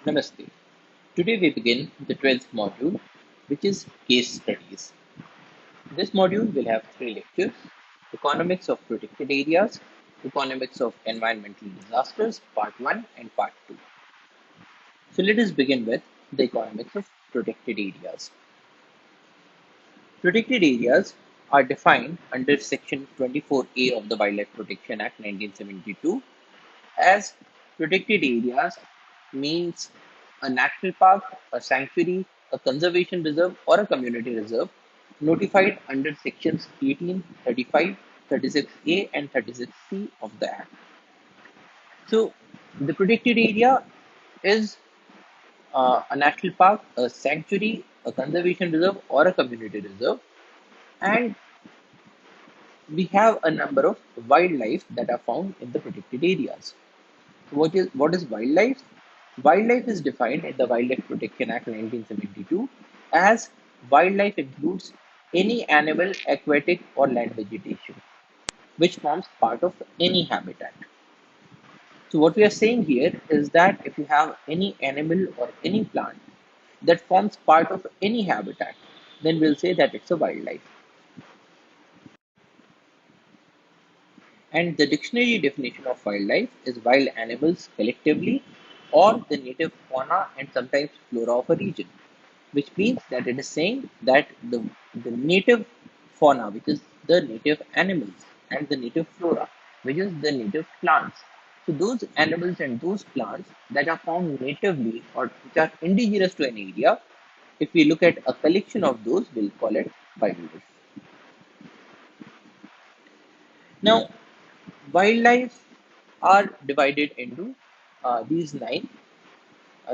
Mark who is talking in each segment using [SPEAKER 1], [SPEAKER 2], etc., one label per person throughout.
[SPEAKER 1] Namaste. Today we begin the 12th module, which is case studies. This module will have three lectures: economics of protected areas, economics of environmental disasters, part 1 and part 2. So let us begin with the economics of protected areas. Protected areas are defined under Section 24A of the Wildlife Protection Act 1972 as protected areas means a national park, a sanctuary, a conservation reserve, or a community reserve notified under sections 18, 35, 36A, and 36C of the Act. So, the protected area is a national park, a sanctuary, a conservation reserve, or a community reserve, and we have a number of wildlife that are found in the protected areas. What is wildlife? Wildlife is defined in the Wildlife Protection Act 1972 as wildlife includes any animal, aquatic or land vegetation which forms part of any habitat. So what we are saying here is that if you have any animal or any plant that forms part of any habitat, then we'll say that it's a wildlife. And the dictionary definition of wildlife is wild animals collectively or the native fauna and sometimes flora of a region, which means that it is saying that the native fauna, which is the native animals, and the native flora, which is the native plants. So those animals and those plants that are found natively or which are indigenous to an area, if we look at a collection of those, we'll call it wildlife. Now, wildlife are divided into these nine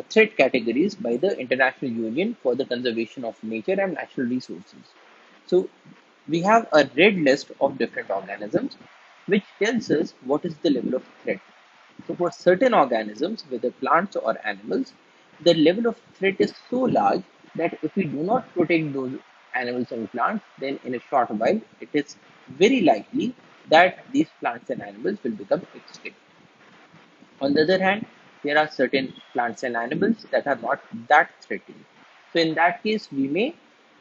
[SPEAKER 1] threat categories by the International Union for the Conservation of Nature and Natural Resources. So, we have a red list of different organisms which tells us what is the level of threat. So, for certain organisms, whether plants or animals, the level of threat is so large that if we do not protect those animals and plants, then in a short while, it is very likely that these plants and animals will become extinct. On the other hand, there are certain plants and animals that are not that threatening. So, in that case, we may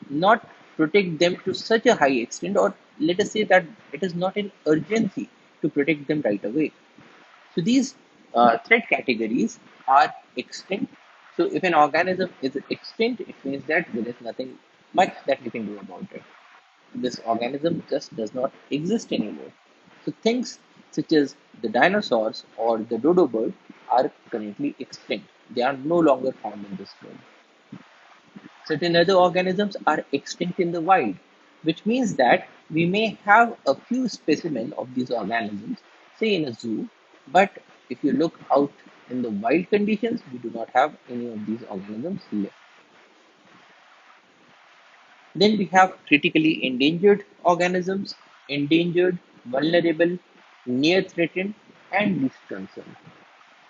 [SPEAKER 1] not protect them to such a high extent, or let us say that it is not an urgency to protect them right away. So, these threat categories are extinct. So, if an organism is extinct, it means that there is nothing much that we can do about it. This organism just does not exist anymore. So things such as the dinosaurs or the dodo bird are currently extinct. They are no longer found in this world. Certain other organisms are extinct in the wild, which means that we may have a few specimens of these organisms, say in a zoo, but if you look out in the wild conditions, we do not have any of these organisms left. Then we have critically endangered organisms, endangered, vulnerable, near threatened, and least concern.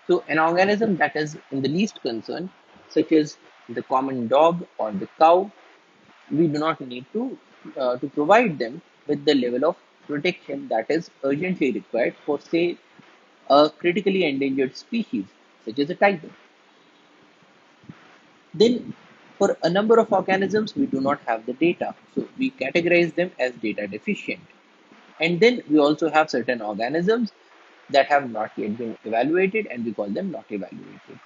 [SPEAKER 1] So, an organism that is in the least concern, such as the common dog or the cow, we do not need to provide them with the level of protection that is urgently required for, say, a critically endangered species, such as a tiger. Then, for a number of organisms, we do not have the data. So, we categorize them as data deficient. And then we also have certain organisms that have not yet been evaluated and we call them not evaluated.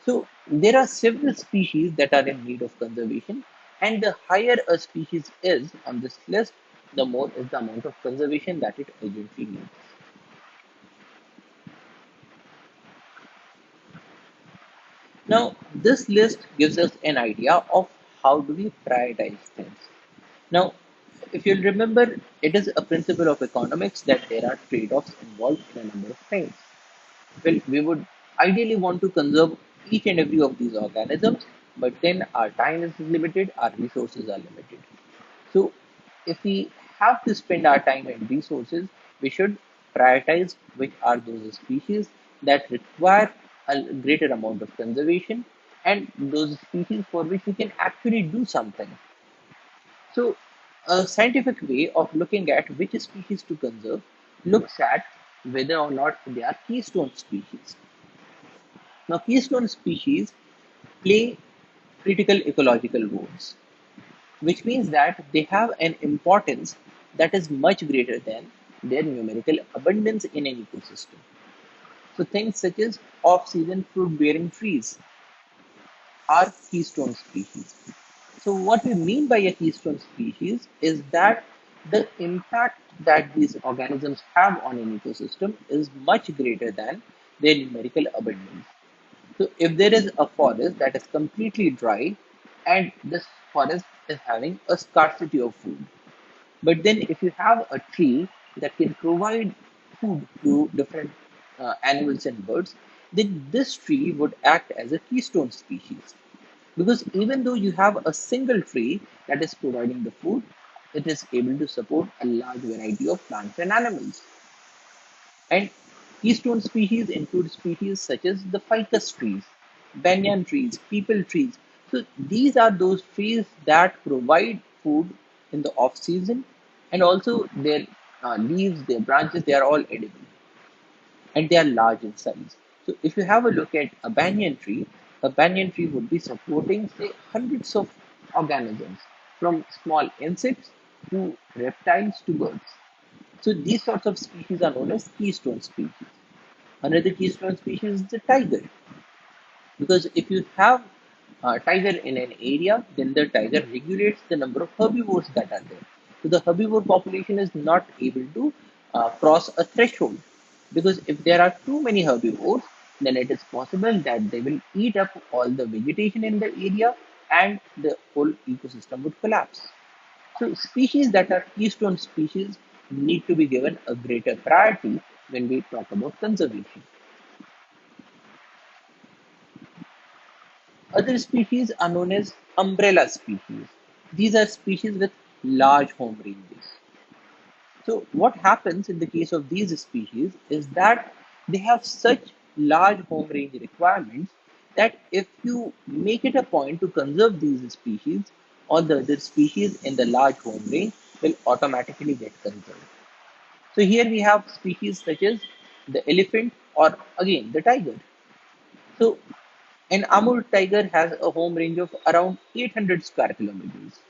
[SPEAKER 1] So, there are several species that are in need of conservation, and the higher a species is on this list, the more is the amount of conservation that it urgently needs. Now, this list gives us an idea of how do we prioritize things. Now, if you'll remember, it is a principle of economics that there are trade-offs involved in a number of things. Well, we would ideally want to conserve each and every of these organisms, but then our time is limited, our resources are limited. So, if we have to spend our time and resources, we should prioritize which are those species that require a greater amount of conservation and those species for which we can actually do something. So, a scientific way of looking at which species to conserve looks at whether or not they are keystone species. Now, keystone species play critical ecological roles, which means that they have an importance that is much greater than their numerical abundance in an ecosystem. So, things such as off season fruit bearing trees are keystone species. So, what we mean by a keystone species is that the impact that these organisms have on an ecosystem is much greater than their numerical abundance. So, if there is a forest that is completely dry and this forest is having a scarcity of food, but then if you have a tree that can provide food to different animals and birds, then this tree would act as a keystone species. Because even though you have a single tree that is providing the food, it is able to support a large variety of plants and animals. And keystone species include species such as the ficus trees, banyan trees, peepal trees. So these are those trees that provide food in the off season, and also their leaves, their branches, they are all edible and they are large in size. So if you have a look at a banyan tree would be supporting say hundreds of organisms from small insects to reptiles to birds. So these sorts of species are known as keystone species. Another keystone species is the tiger, because if you have a tiger in an area, then the tiger regulates the number of herbivores that are there. So the herbivore population is not able to cross a threshold, because if there are too many herbivores, then it is possible that they will eat up all the vegetation in the area and the whole ecosystem would collapse. So species that are keystone species need to be given a greater priority when we talk about conservation. Other species are known as umbrella species. These are species with large home ranges. So what happens in the case of these species is that they have such large home range requirements that if you make it a point to conserve these species, all the other species in the large home range will automatically get conserved. So here we have species such as the elephant or again the tiger. So an Amur tiger has a home range of around 800 square kilometers.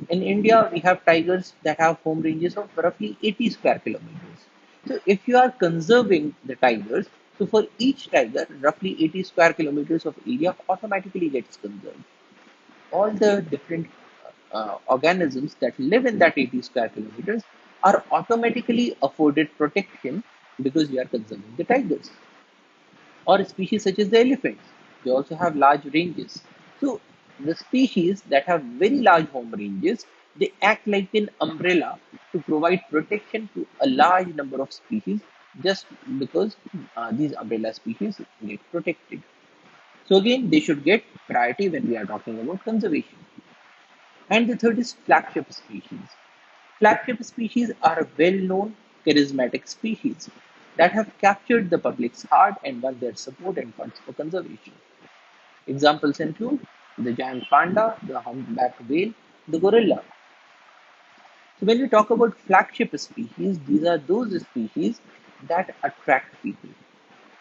[SPEAKER 1] In India, we have tigers that have home ranges of roughly 80 square kilometers. So if you are conserving the tigers, so for each tiger, roughly 80 square kilometers of area automatically gets conserved. All the different organisms that live in that 80 square kilometers are automatically afforded protection because we are conserving the tigers. Or species such as the elephants, they also have large ranges. So the species that have very large home ranges, they act like an umbrella to provide protection to a large number of species just because these umbrella species get protected. So again, they should get priority when we are talking about conservation. And the third is flagship species. Flagship species are well-known, charismatic species that have captured the public's heart and won their support and funds for conservation. Examples include the giant panda, the humpback whale, the gorilla. So when we talk about flagship species, these are those species that attract people.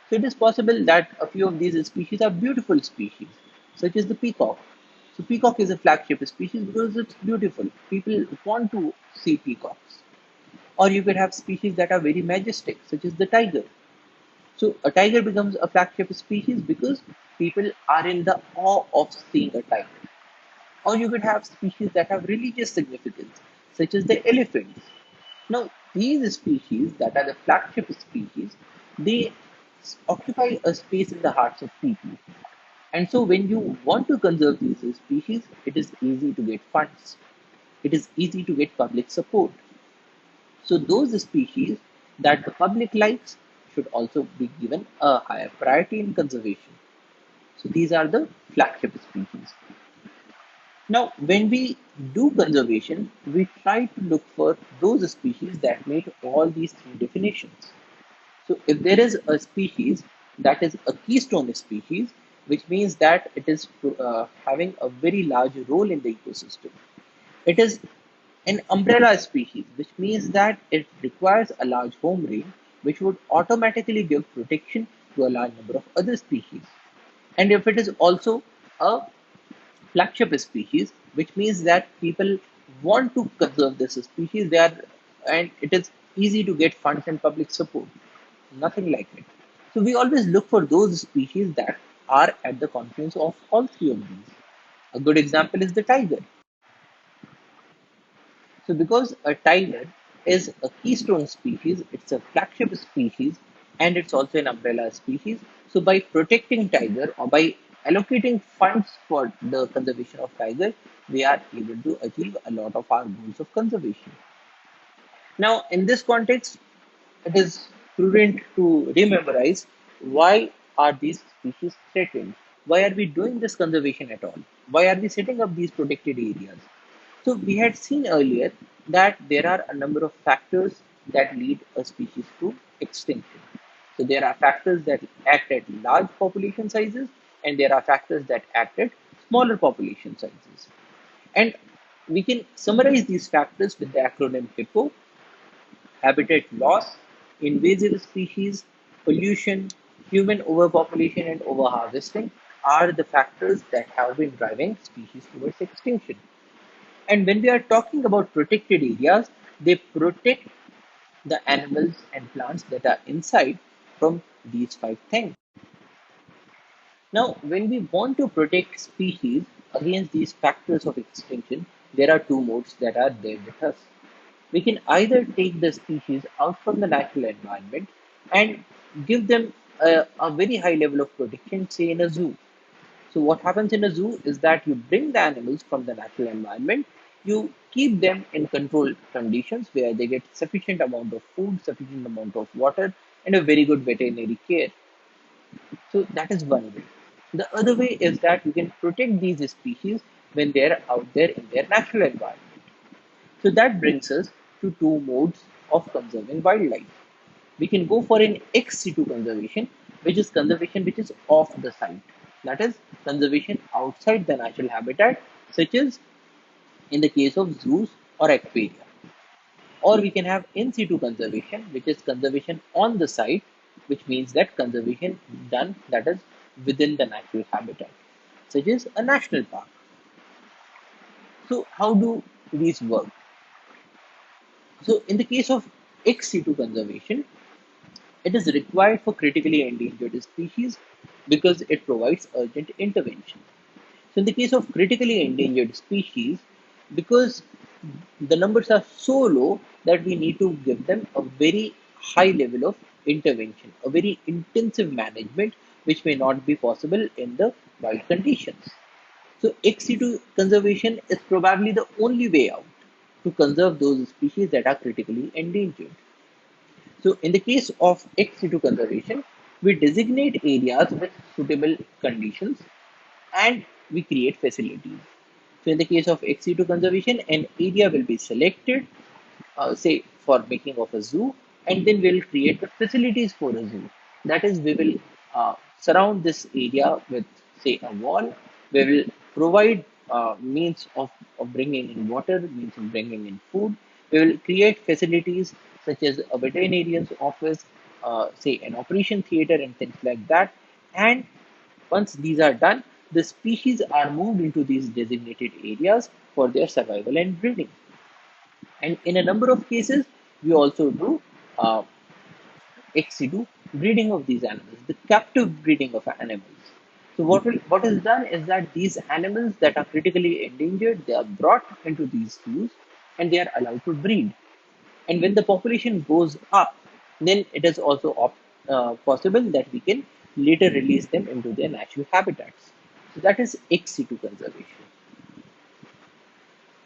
[SPEAKER 1] So it is possible that a few of these species are beautiful species, such as the peacock. So peacock is a flagship species because it's beautiful. People want to see peacocks. Or you could have species that are very majestic, such as the tiger. So a tiger becomes a flagship species because people are in the awe of seeing a tiger. Or you could have species that have religious significance, such as the elephants. Now, these species that are the flagship species, they occupy a space in the hearts of people. And so when you want to conserve these species, it is easy to get funds. It is easy to get public support. So those species that the public likes should also be given a higher priority in conservation. So these are the flagship species. Now, when we do conservation, we try to look for those species that meet all these three definitions. So if there is a species that is a keystone species, which means that it is having a very large role in the ecosystem. It is an umbrella species, which means that it requires a large home range, which would automatically give protection to a large number of other species. And if it is also a flagship species, which means that people want to conserve this species, and it is easy to get funds and public support. Nothing like it. So we always look for those species that are at the confluence of all three of these. A good example is the tiger. So because a tiger is a keystone species, it's a flagship species, and it's also an umbrella species. So by protecting tiger or by allocating funds for the conservation of tiger, we are able to achieve a lot of our goals of conservation. Now, in this context, it is prudent to rememorize why are these species threatened? Why are we doing this conservation at all? Why are we setting up these protected areas? So we had seen earlier that there are a number of factors that lead a species to extinction. So there are factors that act at large population sizes, and there are factors that act at smaller population sizes. And we can summarize these factors with the acronym HIPPO: habitat loss, invasive species, pollution, human overpopulation, and overharvesting are the factors that have been driving species towards extinction. And when we are talking about protected areas, they protect the animals and plants that are inside from these five things. Now, when we want to protect species against these factors of extinction, there are two modes that are there with us. We can either take the species out from the natural environment and give them a very high level of protection, say in a zoo. So what happens in a zoo is that you bring the animals from the natural environment, you keep them in controlled conditions where they get sufficient amount of food, sufficient amount of water, and a very good veterinary care. So that is one way. The other way is that you can protect these species when they're out there in their natural environment. So that brings us to two modes of conserving wildlife. We can go for an ex situ conservation, which is conservation which is off the site. That is conservation outside the natural habitat, such as in the case of zoos or aquaria. Or we can have in situ conservation, which is conservation on the site, which means that conservation done that is within the natural habitat, such as a national park. So how do these work? So in the case of ex situ conservation, it is required for critically endangered species because it provides urgent intervention. So in the case of critically endangered species, because the numbers are so low that we need to give them a very high level of intervention, a very intensive management, which may not be possible in the wild conditions. So ex situ conservation is probably the only way out to conserve those species that are critically endangered. So in the case of ex situ conservation, we designate areas with suitable conditions and we create facilities. So in the case of ex situ conservation, an area will be selected, say for making of a zoo, and then we'll create the facilities for a zoo. That is, we will surround this area with, say, a wall. We will provide means of bringing in water, means of bringing in food. We will create facilities such as a veterinarian's office, say an operation theater, and things like that. And once these are done, the species are moved into these designated areas for their survival and breeding. And in a number of cases, we also do uh, ex situ breeding of these animals, the captive breeding of animals. So what is done is that these animals that are critically endangered, they are brought into these zoos and they are allowed to breed. And when the population goes up, then it is also possible that we can later release them into their natural habitats. So that is ex situ conservation.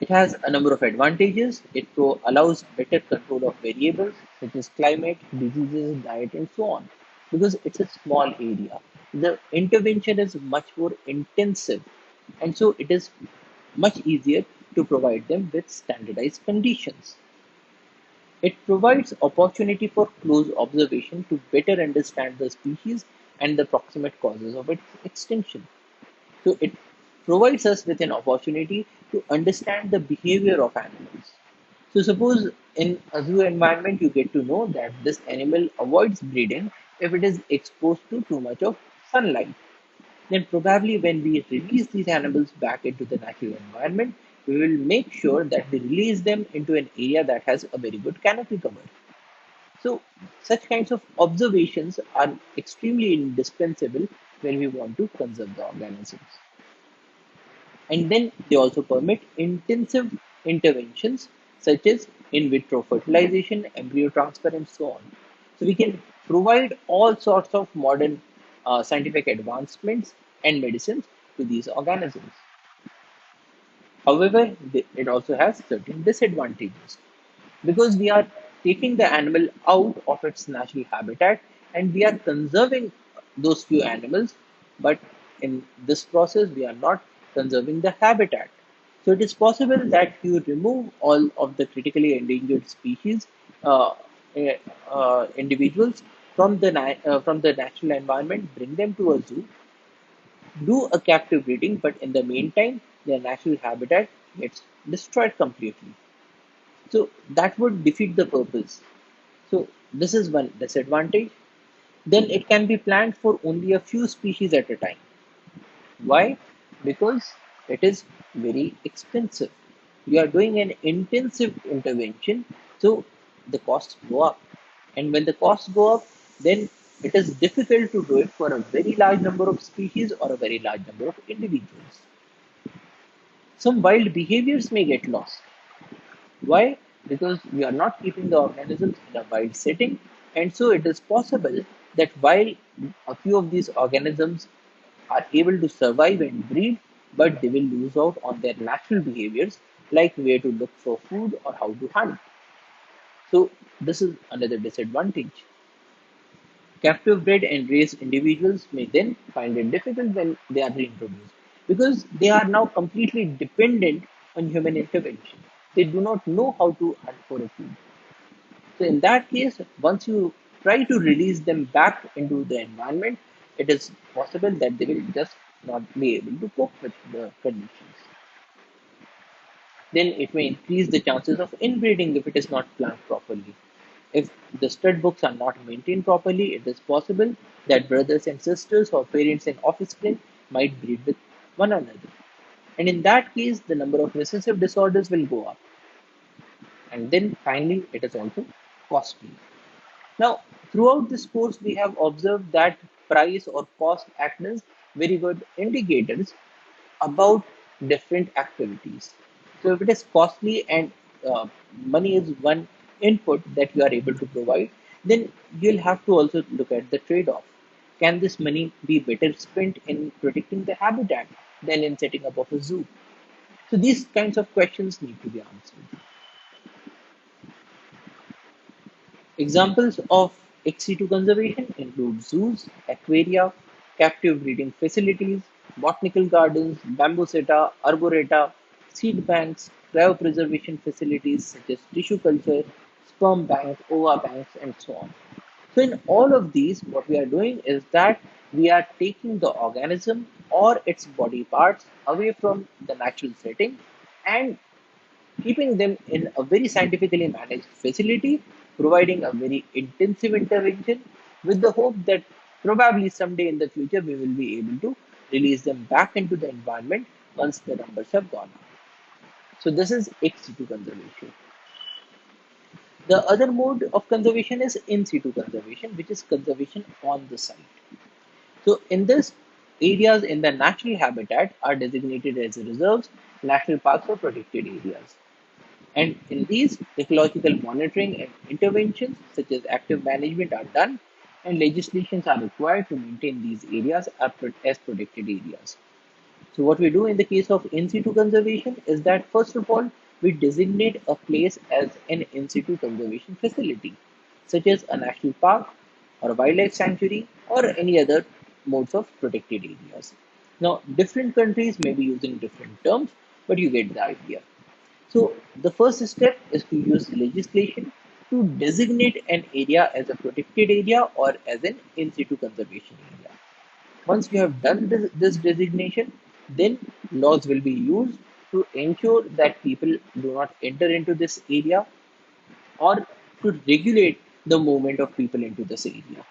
[SPEAKER 1] It has a number of advantages. It allows better control of variables such as climate, diseases, diet, and so on. Because it's a small area, the intervention is much more intensive, and so it is much easier to provide them with standardized conditions. It provides opportunity for close observation to better understand the species and the proximate causes of its extinction. So it provides us with an opportunity to understand the behavior of animals. So suppose in a zoo environment you get to know that this animal avoids breeding if it is exposed to too much of sunlight. then probably when we release these animals back into the natural environment, we will make sure that we release them into an area that has a very good canopy cover. So, such kinds of observations are extremely indispensable when we want to conserve the organisms. And then they also permit intensive interventions such as in vitro fertilization, embryo transfer, and so on. So we can provide all sorts of modern scientific advancements and medicines to these organisms. However, it also has certain disadvantages because we are taking the animal out of its natural habitat and we are conserving those few animals, but in this process, we are not conserving the habitat. So, it is possible that you remove all of the critically endangered species, uh, individuals from the natural environment, bring them to a zoo, do a captive breeding, but in the meantime, their natural habitat gets destroyed completely. So that would defeat the purpose. So this is one disadvantage. Then it can be planned for only a few species at a time. Why? Because it is very expensive. You are doing an intensive intervention, so the costs go up. And when the costs go up, then it is difficult to do it for a very large number of species or a very large number of individuals. Some wild behaviors may get lost. Why? Because we are not keeping the organisms in a wild setting, and so it is possible that while a few of these organisms are able to survive and breed, but they will lose out on their natural behaviors like where to look for food or how to hunt. So, this is another disadvantage. Captive bred and raised individuals may then find it difficult when they are reintroduced because they are now completely dependent on human intervention. They do not know how to hunt for a food. So, in that case, once you try to release them back into the environment, it is possible that they will just not be able to cope with the conditions. Then it may increase the chances of inbreeding if it is not planned properly. If the stud books are not maintained properly, it is possible that brothers and sisters or parents and offspring might breed with one another. And in that case, the number of recessive disorders will go up. And then finally, it is also costly. Now, throughout this course, we have observed that price or cost act as very good indicators about different activities. So, if it is costly and uh, money is one input that you are able to provide, then you'll have to also look at the trade off. Can this money be better spent in protecting the habitat than in setting up of a zoo? So, these kinds of questions need to be answered. Examples of ex situ conservation include zoos, aquaria, captive breeding facilities, botanical gardens, bamboo arboreta, seed banks, cryopreservation facilities such as tissue culture, sperm bank, ova banks, and so on. So, in all of these, what we are doing is that we are taking the organism or its body parts away from the natural setting and keeping them in a very scientifically managed facility, providing a very intensive intervention with the hope that probably someday in the future we will be able to release them back into the environment once the numbers have gone up. So, this is ex situ conservation. The other mode of conservation is in situ conservation, which is conservation on the site. So, in this, areas in the natural habitat are designated as reserves, national parks, or protected areas. And in these, ecological monitoring and interventions, such as active management, are done, and legislations are required to maintain these areas as protected areas. So, what we do in the case of in situ conservation is that first of all, we designate a place as an in situ conservation facility, such as a national park or a wildlife sanctuary or any other modes of protected areas. Now, different countries may be using different terms, but you get the idea. So the first step is to use legislation to designate an area as a protected area or as an in situ conservation area. Once you have done this designation, then laws will be used to ensure that people do not enter into this area or to regulate the movement of people into this area.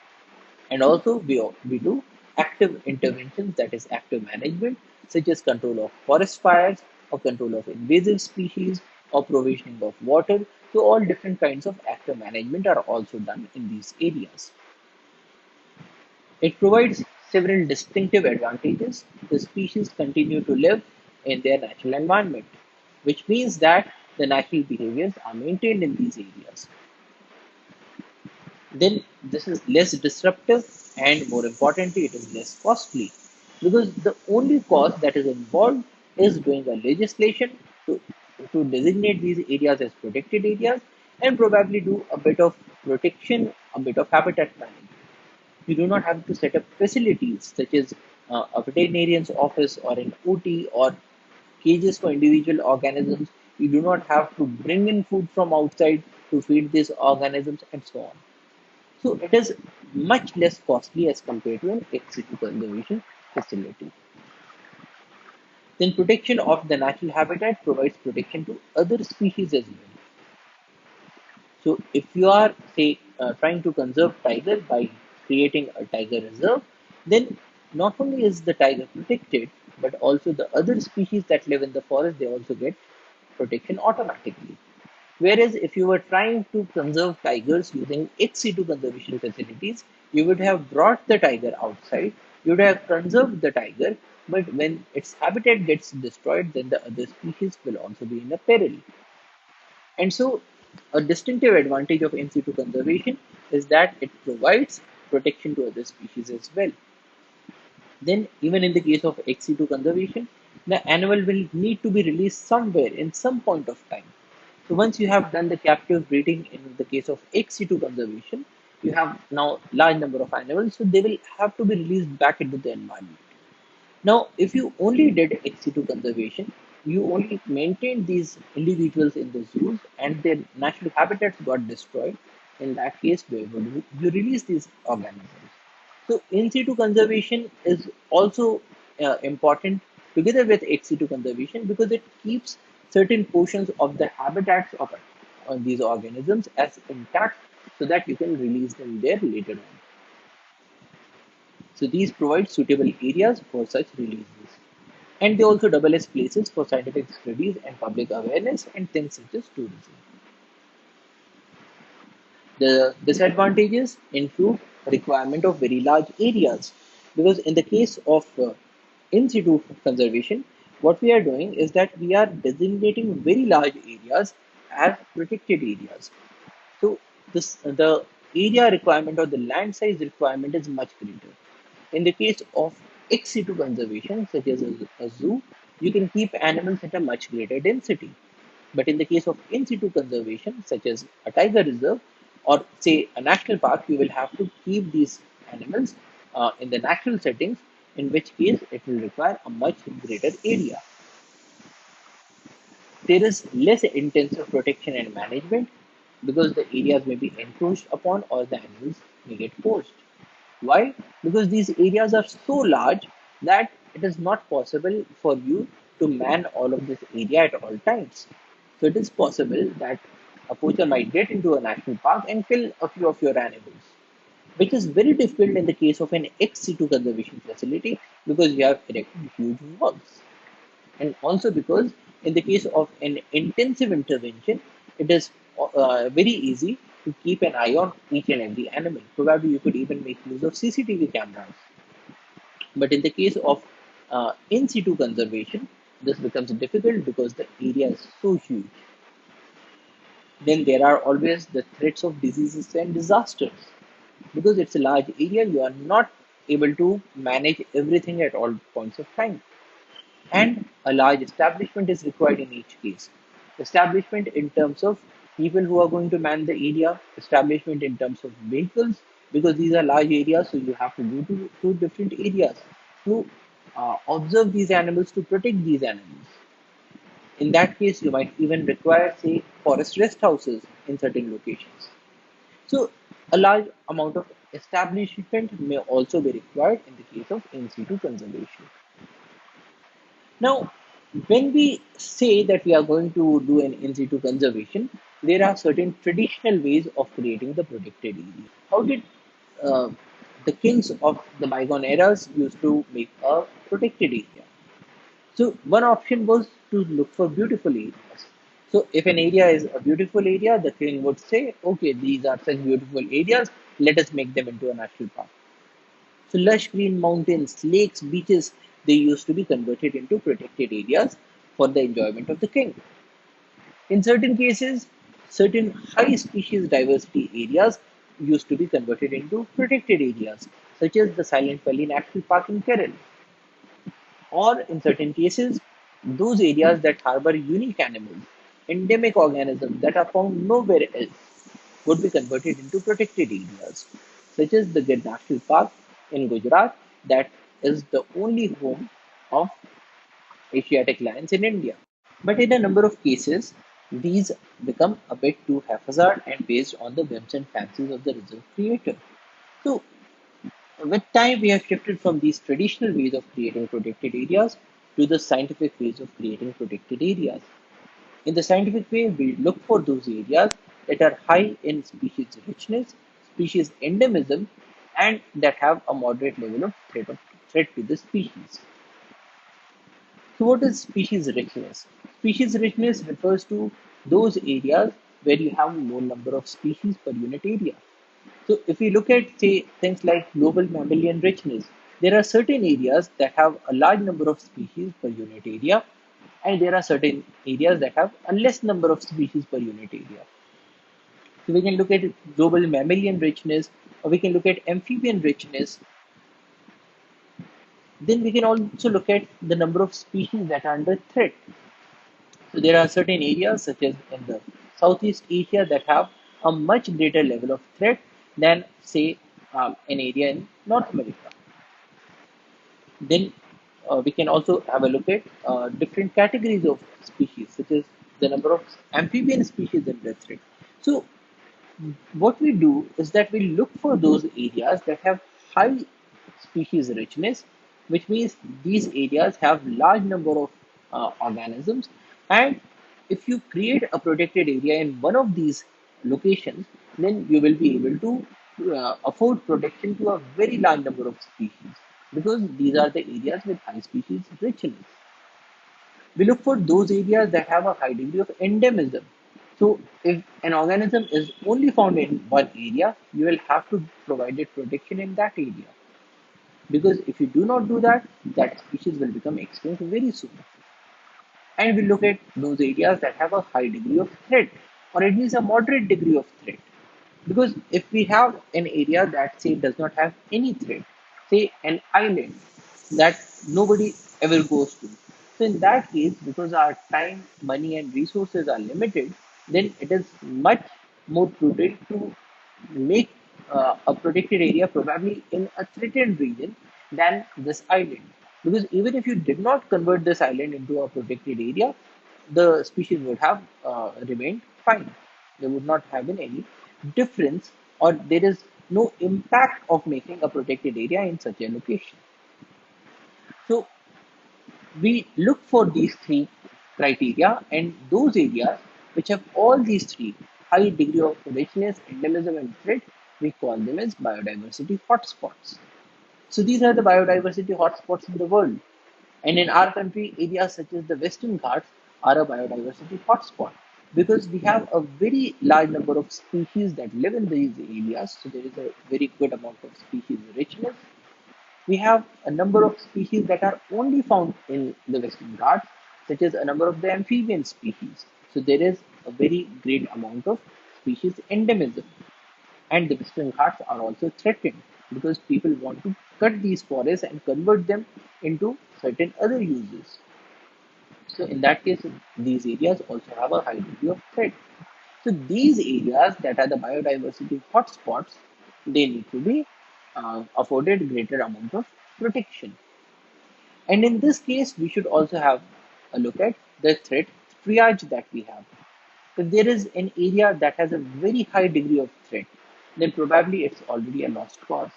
[SPEAKER 1] And also we do active interventions, that is active management, such as control of forest fires or control of invasive species or provisioning of water. So all different kinds of active management are also done in these areas. It provides several distinctive advantages. The species continue to live in their natural environment, which means that the natural behaviors are maintained in these areas. Then this is less disruptive, and more importantly, it is less costly, because the only cost that is involved is doing a legislation to designate these areas as protected areas and probably do a bit of protection, a bit of habitat management. You do not have to set up facilities such as a veterinarian's office or an OT or cages for individual organisms. You do not have to bring in food from outside to feed these organisms and so on. So it is much less costly as compared to an ex situ conservation facility. Then protection of the natural habitat provides protection to other species as well. So if you are, say, trying to conserve tiger by creating a tiger reserve, then not only is the tiger protected, but also the other species that live in the forest, they also get protection automatically. Whereas if you were trying to conserve tigers using ex situ conservation facilities, you would have brought the tiger outside, you would have conserved the tiger, but when its habitat gets destroyed, then the other species will also be in a peril. And so, a distinctive advantage of in situ conservation is that it provides protection to other species as well. Then, even in the case of ex situ conservation, the animal will need to be released somewhere in some point of time. So, once you have done the captive breeding in the case of ex situ conservation, you have now large number of animals, so they will have to be released back into the environment. Now, if you only did ex situ conservation, you only maintained these individuals in the zoos and their natural habitats got destroyed. In that case, where would you release these organisms? So, in situ conservation is also important together with ex situ conservation because it keeps certain portions of the habitats of these organisms as intact so that you can release them there later on. So, these provide suitable areas for such releases. And they also double as places for scientific studies and public awareness and things such as tourism. The disadvantages include requirement of very large areas because in the case of in situ conservation, what we are doing is that we are designating very large areas as protected areas. So the area requirement or the land size requirement is much greater. In the case of ex situ conservation, such as a zoo, you can keep animals at a much greater density. But in the case of in situ conservation, such as a tiger reserve or say a national park, you will have to keep these animals in the natural settings, in which case it will require a much greater area. There is less intensive protection and management because the areas may be encroached upon or the animals may get poached. Why? Because these areas are so large that it is not possible for you to man all of this area at all times. So it is possible that a poacher might get into a national park and kill a few of your animals, which is very difficult in the case of an ex situ conservation facility because you have erected huge walls. And also because in the case of an intensive intervention, it is very easy to keep an eye on each and every animal. Probably you could even make use of CCTV cameras. But in the case of in situ conservation, this becomes difficult because the area is so huge. Then there are always the threats of diseases and disasters. Because it's a large area, you are not able to manage everything at all points of time. And a large establishment is required in each case. Establishment in terms of people who are going to man the area, establishment in terms of vehicles, because these are large areas, so you have to go to different areas to observe these animals, to protect these animals. In that case, you might even require, say, forest rest houses in certain locations. So, a large amount of establishment may also be required in the case of in situ conservation. Now, when we say that we are going to do an in situ conservation, there are certain traditional ways of creating the protected area. How did uh, The kings of the bygone eras used to make a protected area. So one option was to look for beautiful areas. So if an area is a beautiful area, the king would say, okay, these are such beautiful areas, let us make them into a national park. So lush green mountains, lakes, beaches, they used to be converted into protected areas for the enjoyment of the king. In certain cases, certain high species diversity areas used to be converted into protected areas, such as the Silent Valley National Park in Kerala. Or in certain cases, those areas that harbor unique animals, endemic organisms that are found nowhere else, would be converted into protected areas, such as the Gir National Park in Gujarat, that is the only home of Asiatic lions in India. But in a number of cases, these become a bit too haphazard and based on the whims and fancies of the reserve creator. So, with time, we have shifted from these traditional ways of creating protected areas to the scientific ways of creating protected areas. In the scientific way, we look for those areas that are high in species richness, species endemism, and that have a moderate level of threat to the species. So, what is species richness? Species richness refers to those areas where you have more number of species per unit area. So, if we look at, say, things like global mammalian richness, there are certain areas that have a large number of species per unit area, and there are certain areas that have a less number of species per unit area. So, we can look at global mammalian richness, or we can look at amphibian richness. Then we can also look at the number of species that are under threat. So there are certain areas, such as in the Southeast Asia, that have a much greater level of threat than, say, an area in North America. Then we can also have a look at different categories of species, such as the number of amphibian species under threat. So what we do is that we look for those areas that have high species richness, which means these areas have large number of organisms, and if you create a protected area in one of these locations, then you will be able to afford protection to a very large number of species, because these are the areas with high species richness. We look for those areas that have a high degree of endemism. So, if an organism is only found in one area, you will have to provide it protection in that area. Because if you do not do that, that species will become extinct very soon. And we look at those areas that have a high degree of threat, or at least a moderate degree of threat. Because if we have an area that, say, does not have any threat, say an island that nobody ever goes to, so in that case, because our time, money, and resources are limited, then it is much more prudent to make a protected area probably in a threatened region than this island. Because even if you did not convert this island into a protected area, the species would have remained fine. There would not have been any difference, or there is no impact of making a protected area in such a location. So we look for these three criteria, and those areas which have all these three, high degree of richness, endemism, and threat, we call them as biodiversity hotspots. So these are the biodiversity hotspots in the world. And in our country, areas such as the Western Ghats are a biodiversity hotspot, because we have a very large number of species that live in these areas. So there is a very good amount of species richness. We have a number of species that are only found in the Western Ghats, such as a number of the amphibian species. So there is a very great amount of species endemism. And the Western Ghats are also threatened because people want to cut these forests and convert them into certain other uses. So in that case, these areas also have a high degree of threat. So these areas that are the biodiversity hotspots, they need to be afforded greater amount of protection. And in this case, we should also have a look at the threat triage that we have. If there is an area that has a very high degree of threat, then probably it's already a lost cause.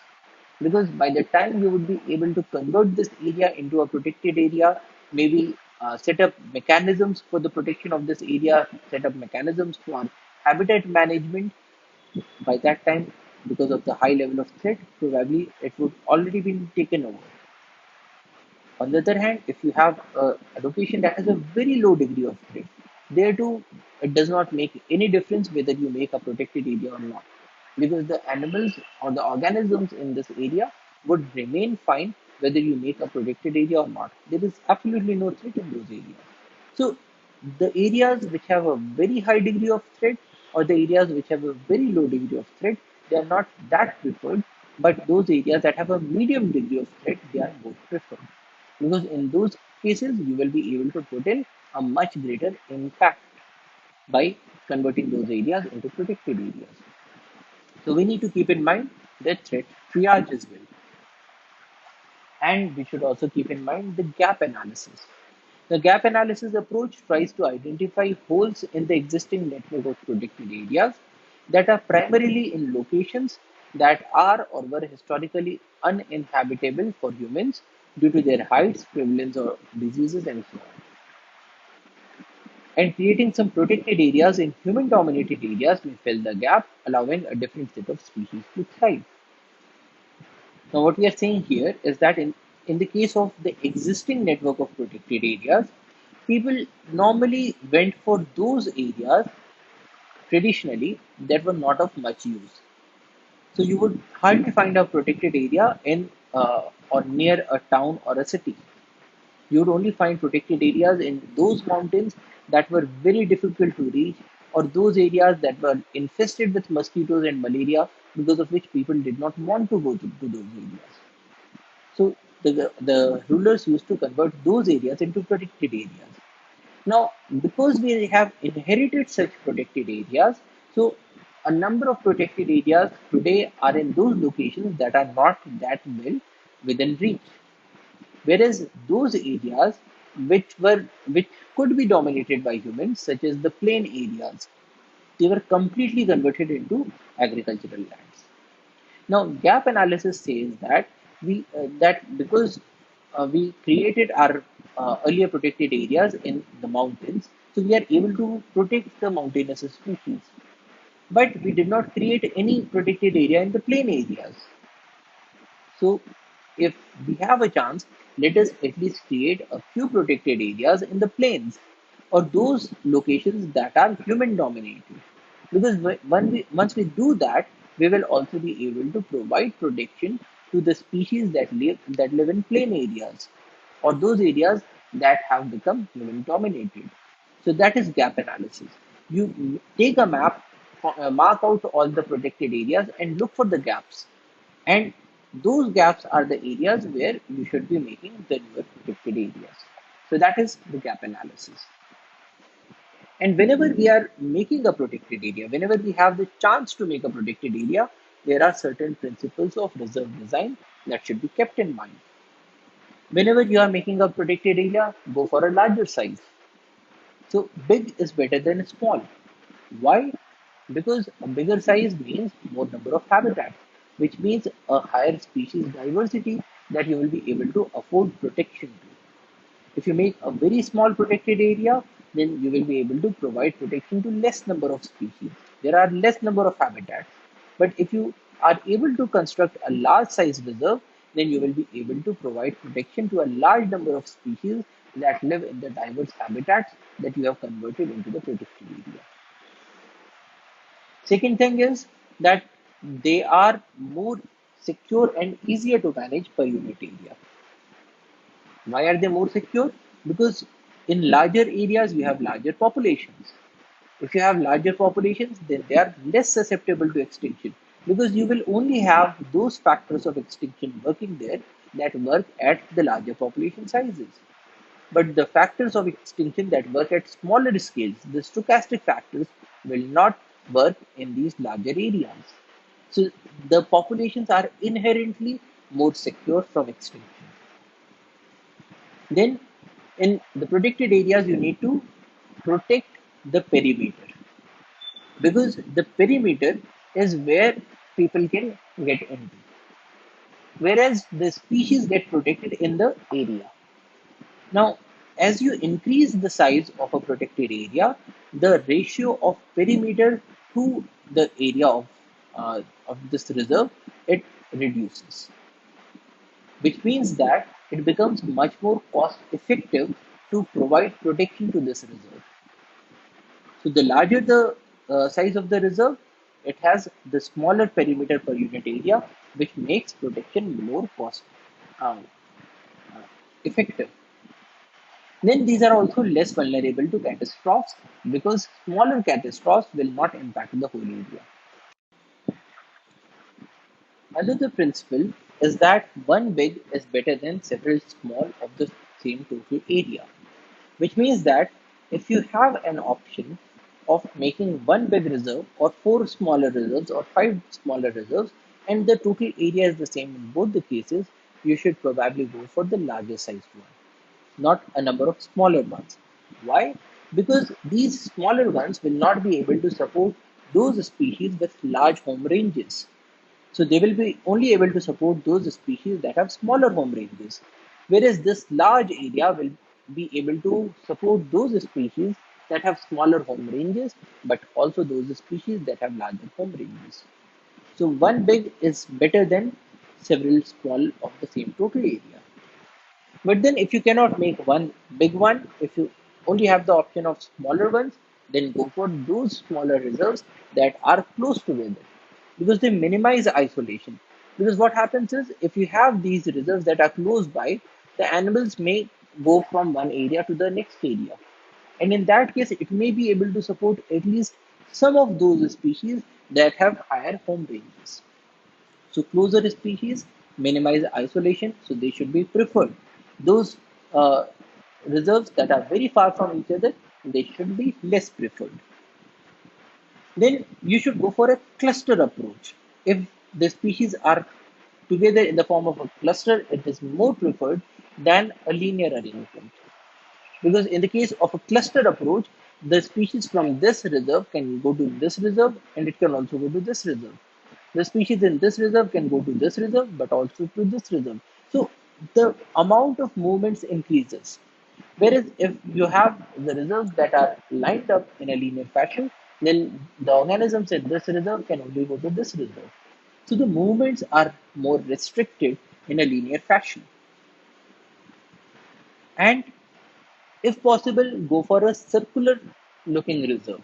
[SPEAKER 1] Because by the time you would be able to convert this area into a protected area, maybe set up mechanisms for the protection of this area, set up mechanisms for habitat management, by that time because of the high level of threat, probably it would already been taken over. On the other hand, if you have a location that has a very low degree of threat, there too, it does not make any difference whether you make a protected area or not, because the animals or the organisms in this area would remain fine whether you make a protected area or not. There is absolutely no threat in those areas. So, the areas which have a very high degree of threat or the areas which have a very low degree of threat, they are not that preferred, but those areas that have a medium degree of threat, they are more preferred, because in those cases you will be able to put in a much greater impact by converting those areas into protected areas. So we need to keep in mind that threat triage as well. And we should also keep in mind the gap analysis. The gap analysis approach tries to identify holes in the existing network of protected areas that are primarily in locations that are or were historically uninhabitable for humans due to their heights, prevalence of diseases, and so on. And creating some protected areas in human dominated areas may fill the gap, allowing a different set of species to thrive. Now, what we are saying here is that in the case of the existing network of protected areas, people normally went for those areas traditionally that were not of much use. So you would hardly find a protected area in or near a town or a city. You would only find protected areas in those mountains that were very difficult to reach, or those areas that were infested with mosquitoes and malaria, because of which people did not want to go to those areas. So the rulers used to convert those areas into protected areas. Now, because we have inherited such protected areas, so a number of protected areas today are in those locations that are not that well within reach. Whereas those areas which could be dominated by humans, such as the plain areas, they were completely converted into agricultural lands. Now, gap analysis says that because we created our earlier protected areas in the mountains, so we are able to protect the mountainous species. But we did not create any protected area in the plain areas. So, if we have a chance, let us at least create a few protected areas in the plains or those locations that are human dominated. Because once we do that, we will also be able to provide protection to the species that live in plain areas or those areas that have become human dominated. So that is gap analysis. You take a map, mark out all the protected areas, and look for the gaps, and those gaps are the areas where you should be making the newer protected areas. So that is the gap analysis. And whenever we are making a protected area, whenever we have the chance to make a protected area, there are certain principles of reserve design that should be kept in mind. Whenever you are making a protected area, go for a larger size. So big is better than small. Why? Because a bigger size means more number of habitats, which means a higher species diversity that you will be able to afford protection to. If you make a very small protected area, then you will be able to provide protection to less number of species. There are less number of habitats. But if you are able to construct a large size reserve, then you will be able to provide protection to a large number of species that live in the diverse habitats that you have converted into the protected area. Second thing is that they are more secure and easier to manage per unit area. Why are they more secure? Because in larger areas you have larger populations. If you have larger populations, then they are less susceptible to extinction, because you will only have those factors of extinction working there that work at the larger population sizes. But the factors of extinction that work at smaller scales, the stochastic factors, will not work in these larger areas. So the populations are inherently more secure from extinction. Then, in the protected areas, you need to protect the perimeter, because the perimeter is where people can get into, whereas the species get protected in the area. Now, as you increase the size of a protected area, the ratio of perimeter to the area of of this reserve, it reduces, which means that it becomes much more cost effective to provide protection to this reserve. So the larger the size of the reserve, it has the smaller perimeter per unit area, which makes protection more cost uh, effective. Then these are also less vulnerable to catastrophes because smaller catastrophes will not impact the whole area. Another principle is that one big is better than several small of the same total area, which means that if you have an option of making one big reserve or four smaller reserves or five smaller reserves and the total area is the same in both the cases, you should probably go for the larger sized one, not a number of smaller ones. Why? Because these smaller ones will not be able to support those species with large home ranges. So they will be only able to support those species that have smaller home ranges. Whereas this large area will be able to support those species that have smaller home ranges, but also those species that have larger home ranges. So one big is better than several small of the same total area. But then if you cannot make one big one, if you only have the option of smaller ones, then go for those smaller reserves that are close together because they minimize isolation. Because what happens is if you have these reserves that are close by, the animals may go from one area to the next area. And in that case, it may be able to support at least some of those species that have higher home ranges. So closer species minimize isolation, so they should be preferred. Those uh, reserves that are very far from each other, they should be less preferred. Then you should go for a cluster approach. If the species are together in the form of a cluster, it is more preferred than a linear arrangement. Because in the case of a cluster approach, the species from this reserve can go to this reserve and it can also go to this reserve. The species in this reserve can go to this reserve but also to this reserve. So the amount of movements increases. Whereas if you have the reserves that are lined up in a linear fashion, then the organisms in this reserve can only go to this reserve. So the movements are more restricted in a linear fashion. And if possible, go for a circular looking reserve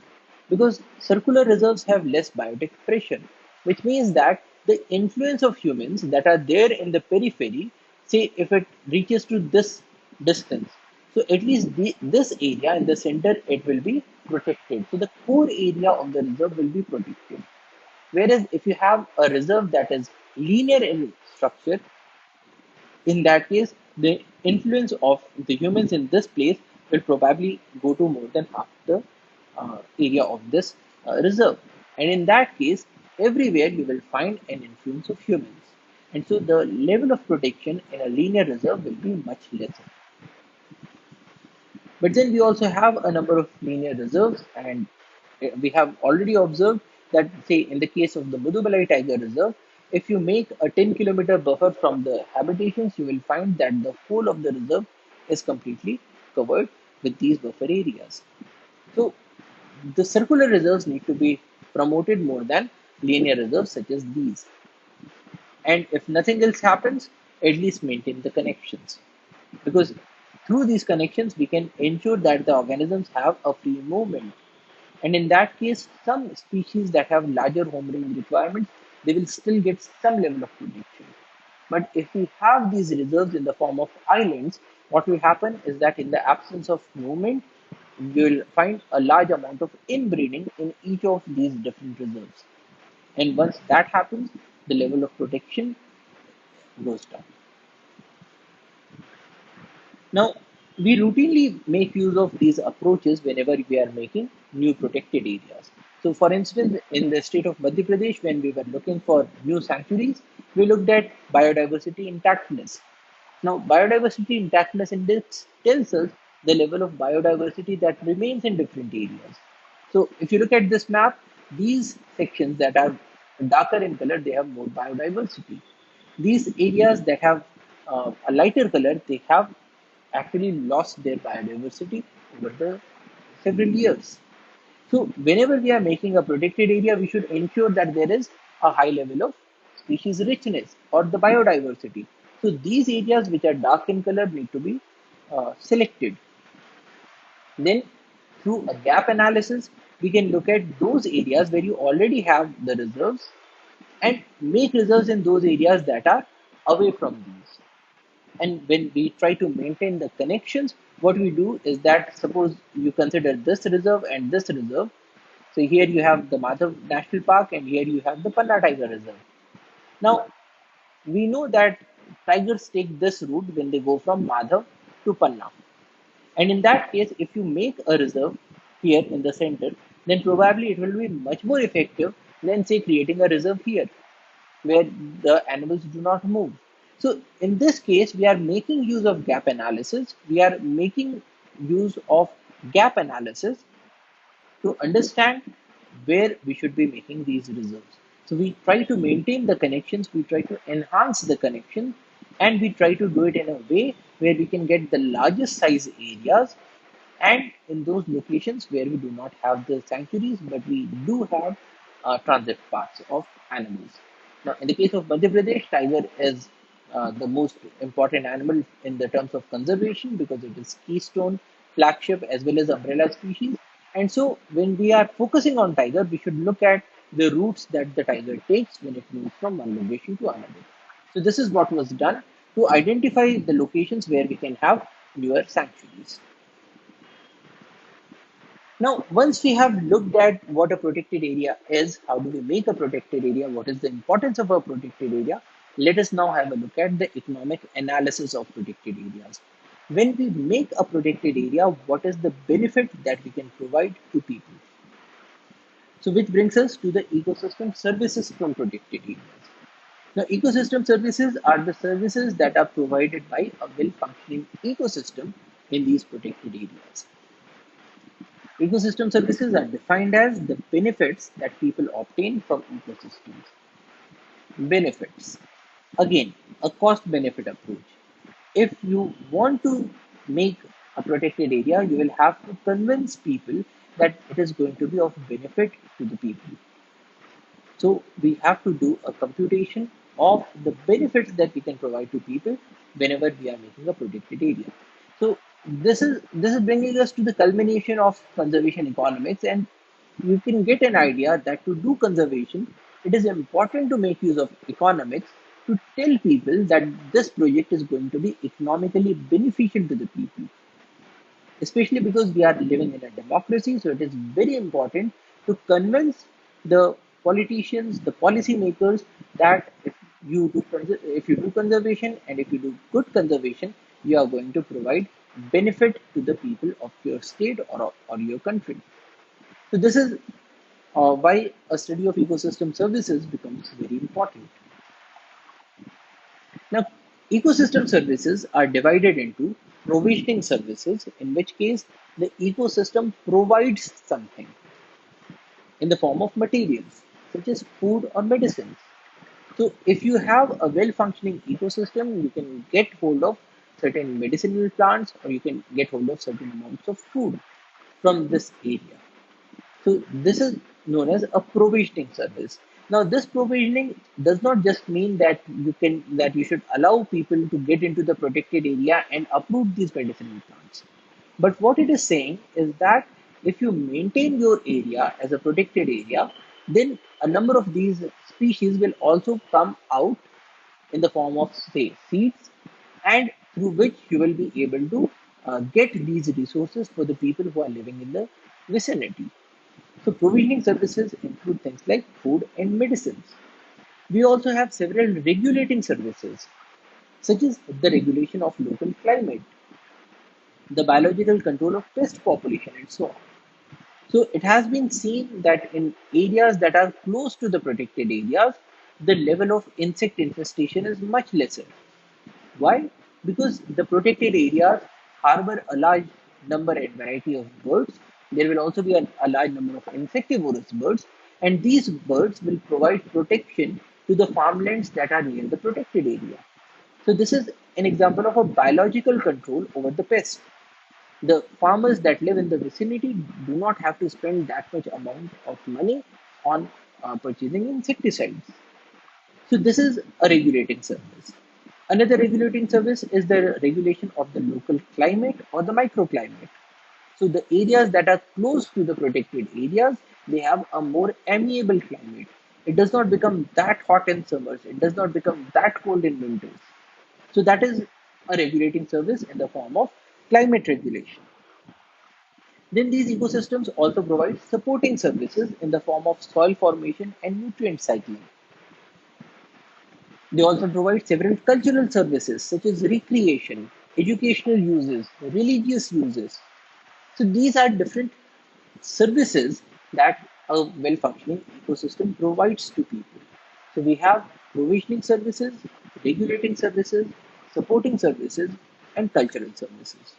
[SPEAKER 1] because circular reserves have less biotic pressure, which means that the influence of humans that are there in the periphery, say if it reaches to this distance, so at least this area in the center it will be protected. So the core area of the reserve will be protected. Whereas if you have a reserve that is linear in structure, in that case, the influence of the humans in this place will probably go to more than half the area of this reserve. And in that case, everywhere you will find an influence of humans. And so the level of protection in a linear reserve will be much lesser. But then we also have a number of linear reserves, and we have already observed that, say, in the case of the Mudumalai Tiger Reserve, if you make a 10-kilometer buffer from the habitations, you will find that the whole of the reserve is completely covered with these buffer areas. So the circular reserves need to be promoted more than linear reserves such as these. And if nothing else happens, at least maintain the connections. Because through these connections, we can ensure that the organisms have a free movement. And in that case, some species that have larger home range requirements, they will still get some level of protection. But if we have these reserves in the form of islands, what will happen is that in the absence of movement, you will find a large amount of inbreeding in each of these different reserves. And once that happens, the level of protection goes down. Now, we routinely make use of these approaches whenever we are making new protected areas. So, for instance, in the state of Madhya Pradesh, when we were looking for new sanctuaries, we looked at biodiversity intactness. Now, biodiversity intactness index tells us the level of biodiversity that remains in different areas. So, if you look at this map, these sections that are darker in color, they have more biodiversity. These areas that have a lighter color, they have actually lost their biodiversity over the several years. So whenever we are making a protected area, we should ensure that there is a high level of species richness or the biodiversity. So these areas which are dark in color need to be selected. Then, through a gap analysis, we can look at those areas where you already have the reserves and make reserves in those areas that are away from these. And when we try to maintain the connections, what we do is that suppose you consider this reserve and this reserve. So here you have the Madhav National Park and here you have the Panna Tiger Reserve. Now, we know that tigers take this route when they go from Madhav to Panna. And in that case, if you make a reserve here in the center, then probably it will be much more effective than say creating a reserve here where the animals do not move. So in this case, we are making use of gap analysis. We are making use of gap analysis to understand where we should be making these reserves. So we try to maintain the connections, we try to enhance the connection, and we try to do it in a way where we can get the largest size areas and in those locations where we do not have the sanctuaries, but we do have transit paths of animals. Now, in the case of Madhya Pradesh, tiger is the most important animal in the terms of conservation because it is keystone, flagship, as well as umbrella species. And so, when we are focusing on tiger, we should look at the routes that the tiger takes when it moves from one location to another. So, this is what was done to identify the locations where we can have newer sanctuaries. Now, once we have looked at what a protected area is, how do we make a protected area, what is the importance of a protected area, let us now have a look at the economic analysis of protected areas. When we make a protected area, what is the benefit that we can provide to people? So, which brings us to the ecosystem services from protected areas. Now, ecosystem services are the services that are provided by a well functioning ecosystem in these protected areas. Ecosystem services are defined as the benefits that people obtain from ecosystems. Benefits. Again, a cost benefit approach. If you want to make a protected area, you will have to convince people that it is going to be of benefit to the people. So we have to do a computation of the benefits that we can provide to people whenever we are making a protected area. So this is bringing us to the culmination of conservation economics, and you can get an idea that to do conservation, it is important to make use of economics to tell people that this project is going to be economically beneficial to the people, especially because we are living in a democracy. So it is very important to convince the politicians, the policymakers, that if you do conservation and if you do good conservation, you are going to provide benefit to the people of your state or your country. So this is why a study of ecosystem services becomes very important. Now, ecosystem services are divided into provisioning services, in which case the ecosystem provides something in the form of materials, such as food or medicines. So, if you have a well functioning ecosystem, you can get hold of certain medicinal plants or you can get hold of certain amounts of food from this area. So this is known as a provisioning service. Now, this provisioning does not just mean that you should allow people to get into the protected area and uproot these medicinal plants. But what it is saying is that if you maintain your area as a protected area, then a number of these species will also come out in the form of, say, seeds, and through which you will be able to get these resources for the people who are living in the vicinity. So provisioning services include things like food and medicines. We also have several regulating services, such as the regulation of local climate, the biological control of pest population, and so on. So it has been seen that in areas that are close to the protected areas, the level of insect infestation is much lesser. Why? Because the protected areas harbor a large number and variety of birds. There will also be a large number of insectivorous birds, and these birds will provide protection to the farmlands that are near the protected area. So, this is an example of a biological control over the pest. The farmers that live in the vicinity do not have to spend that much amount of money on purchasing insecticides. So this is a regulating service. Another regulating service is the regulation of the local climate or the microclimate. So the areas that are close to the protected areas, they have a more amiable climate. It does not become that hot in summers. It does not become that cold in winters. So that is a regulating service in the form of climate regulation. Then these ecosystems also provide supporting services in the form of soil formation and nutrient cycling. They also provide several cultural services such as recreation, educational uses, religious uses. So these are different services that a well functioning ecosystem provides to people. So we have provisioning services, regulating services, supporting services, and cultural services.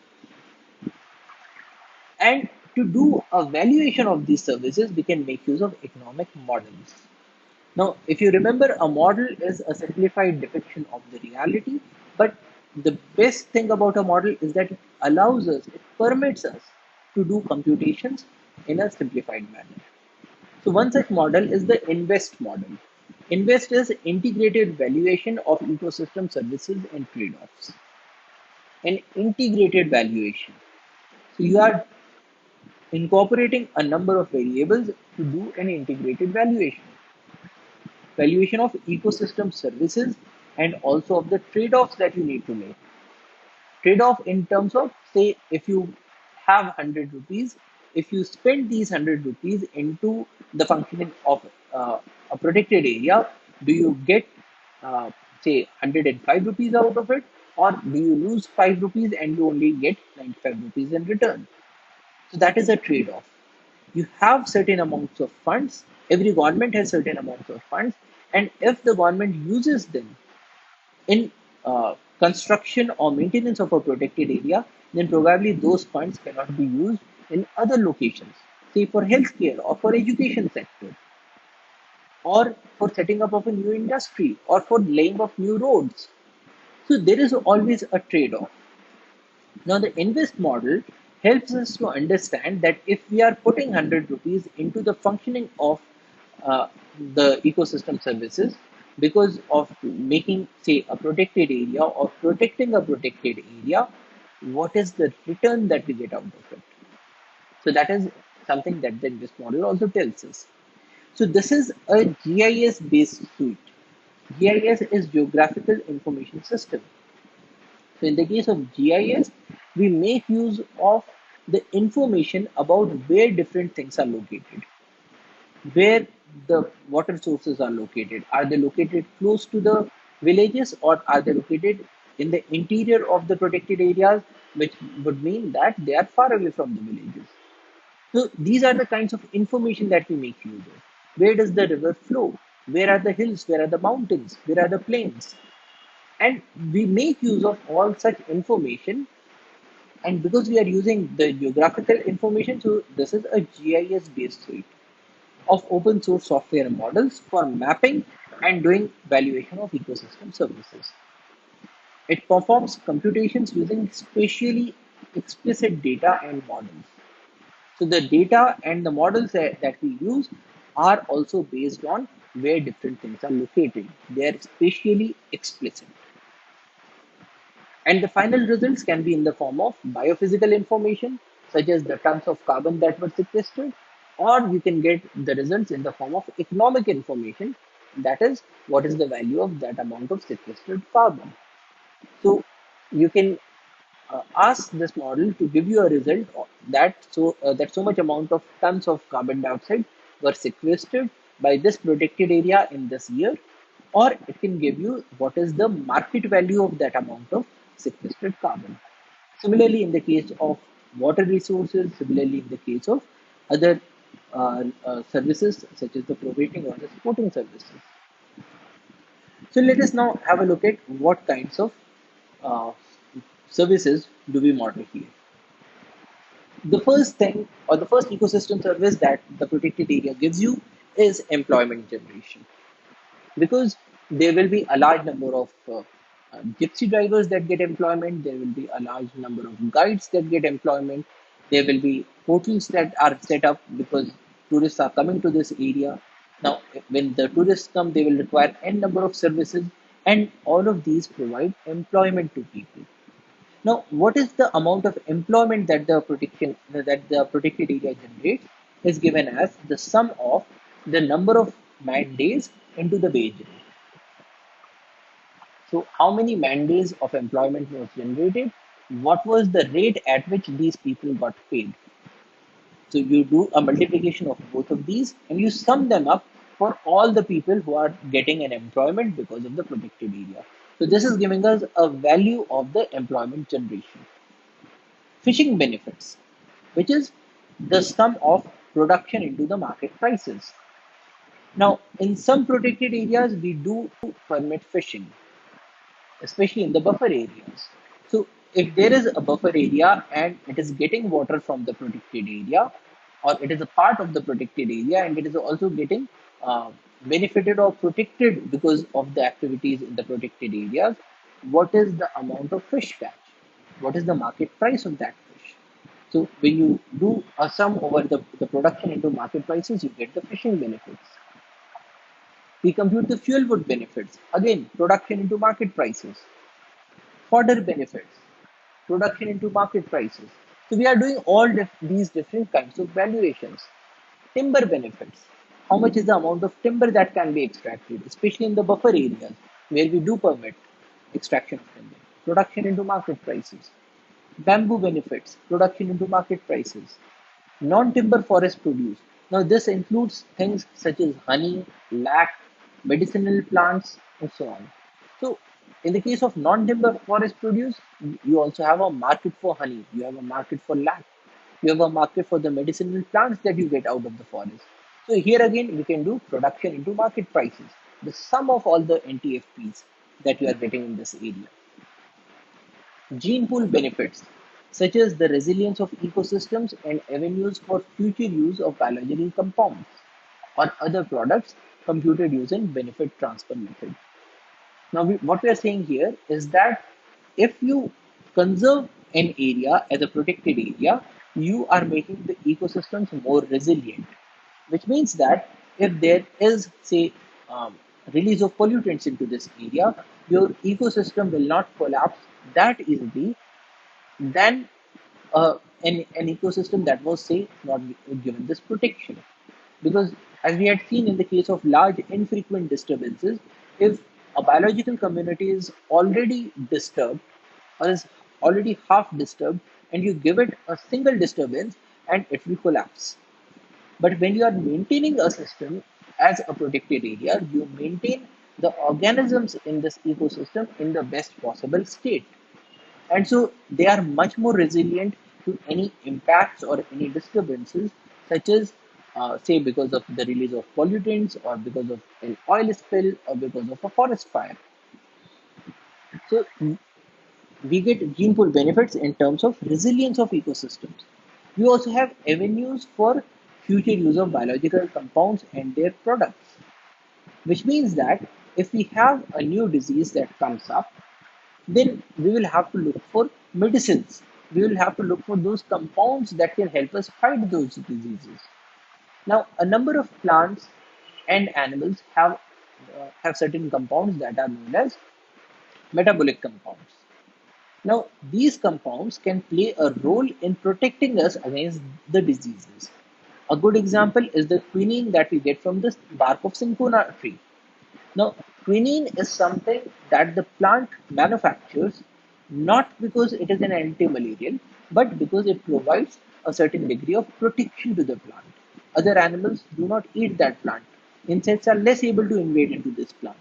[SPEAKER 1] And to do a valuation of these services, we can make use of economic models. Now, if you remember, a model is a simplified depiction of the reality, but the best thing about a model is that it allows us, it permits us to do computations in a simplified manner. So, one such model is the INVEST model. INVEST is integrated valuation of ecosystem services and trade offs. An integrated valuation. So, you are incorporating a number of variables to do an integrated valuation of ecosystem services and also of the trade-offs that you need to make. Trade-off in terms of, say, if you have 100 rupees, if you spend these 100 rupees into the functioning of a protected area, do you get, say, 105 rupees out of it, or do you lose 5 rupees and you only get 95 rupees in return? So that is a trade-off. You have certain amounts of funds. Every government has certain amounts of funds, and if the government uses them in construction or maintenance of a protected area, then probably those funds cannot be used in other locations, say for healthcare or for education sector, or for setting up of a new industry or for laying of new roads. So there is always a trade-off. Now, the invest model helps us to understand that if we are putting 100 rupees into the functioning of uh, the ecosystem services because of making, say, a protected area or protecting a protected area, what is the return that we get out of it? So, that is something that the invest model also tells us. So, this is a GIS based suite. GIS is Geographical Information System. So in the case of GIS, we make use of the information about where different things are located, where the water sources are located. Are they located close to the villages or are they located in the interior of the protected areas, which would mean that they are far away from the villages. So these are the kinds of information that we make use of. Where does the river flow? Where are the hills? Where are the mountains? Where are the plains? And we make use of all such information, and because we are using the geographical information, so this is a GIS based suite of open source software models for mapping and doing valuation of ecosystem services. It performs computations using spatially explicit data and models. So the data and the models that we use are also based on where different things are located. They are spatially explicit. And the final results can be in the form of biophysical information, such as the tons of carbon that were sequestered, or you can get the results in the form of economic information, that is, what is the value of that amount of sequestered carbon. So you can ask this model to give you a result that so much amount of tons of carbon dioxide were sequestered by this protected area in this year, or it can give you what is the market value of that amount of sequestered carbon. Similarly, in the case of water resources, similarly in the case of other services such as the providing or the supporting services. So let us now have a look at what kinds of uh, services do we model here. The first thing or the first ecosystem service that the protected area gives you is employment generation, because there will be a large number of gypsy drivers that get employment, there will be a large number of guides that get employment, there will be hotels that are set up because tourists are coming to this area. Now, when the tourists come, they will require n number of services, and all of these provide employment to people. Now, what is the amount of employment that the protected area generates is given as the sum of the number of man days into the wage rate. So, how many man days of employment was generated? What was the rate at which these people got paid? So, you do a multiplication of both of these and you sum them up for all the people who are getting an employment because of the protected area. So, this is giving us a value of the employment generation. Fishing benefits, which is the sum of production into the market prices. Now, in some protected areas, we do permit fishing, especially in the buffer areas. So, if there is a buffer area and it is getting water from the protected area, or it is a part of the protected area and it is also getting benefited or protected because of the activities in the protected areas, what is the amount of fish catch? What is the market price of that fish? So, when you do a sum over the production into market prices, you get the fishing benefits. We compute the fuel wood benefits. Again, production into market prices. Fodder benefits, production into market prices. So we are doing all these different kinds of valuations. Timber benefits. How much is the amount of timber that can be extracted, especially in the buffer areas where we do permit extraction of timber. Production into market prices. Bamboo benefits, production into market prices. Non-timber forest produce. Now this includes things such as honey, lac, medicinal plants, and so on. So in the case of non-timber forest produce, you also have a market for honey, you have a market for lac, you have a market for the medicinal plants that you get out of the forest. So here again, we can do production into market prices, the sum of all the NTFPs that you are getting in this area. Gene pool benefits, such as the resilience of ecosystems and avenues for future use of biological compounds or other products computed using benefit transfer method. Now, what we are saying here is that if you conserve an area as a protected area, you are making the ecosystems more resilient, which means that if there is, say, release of pollutants into this area, your ecosystem will not collapse that easily than an ecosystem that was, say, not given this protection. Because, as we had seen in the case of large infrequent disturbances, if a biological community is already disturbed or is already half disturbed, and you give it a single disturbance and it will collapse. But when you are maintaining a system as a protected area, you maintain the organisms in this ecosystem in the best possible state. And so they are much more resilient to any impacts or any disturbances, such as, say, because of the release of pollutants, or because of an oil spill, or because of a forest fire. So we get gene pool benefits in terms of resilience of ecosystems. We also have avenues for future use of biological compounds and their products, which means that if we have a new disease that comes up, then we will have to look for medicines. We will have to look for those compounds that can help us fight those diseases. Now, a number of plants and animals have certain compounds that are known as metabolic compounds. Now, these compounds can play a role in protecting us against the diseases. A good example is the quinine that we get from the bark of cinchona tree. Now, quinine is something that the plant manufactures not because it is an anti-malarial, but because it provides a certain degree of protection to the plant. Other animals do not eat that plant. Insects are less able to invade into this plant.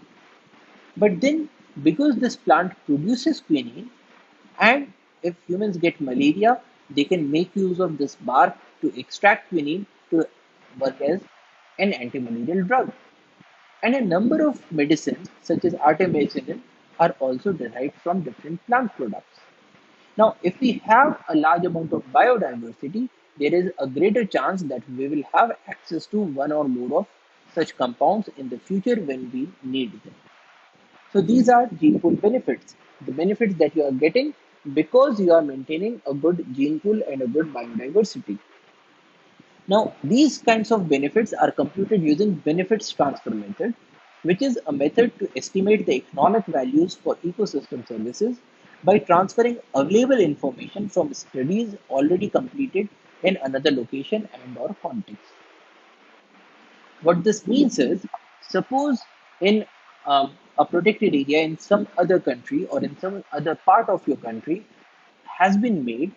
[SPEAKER 1] But then, because this plant produces quinine, and if humans get malaria, they can make use of this bark to extract quinine to work as an anti-malarial drug. And a number of medicines, such as artemisinin, are also derived from different plant products. Now, if we have a large amount of biodiversity, there is a greater chance that we will have access to one or more of such compounds in the future when we need them. So, these are gene pool benefits, the benefits that you are getting because you are maintaining a good gene pool and a good biodiversity. Now, these kinds of benefits are computed using benefits transfer method, which is a method to estimate the economic values for ecosystem services by transferring available information from studies already completed in another location and or context. What this means is, suppose in a protected area in some other country or in some other part of your country has been made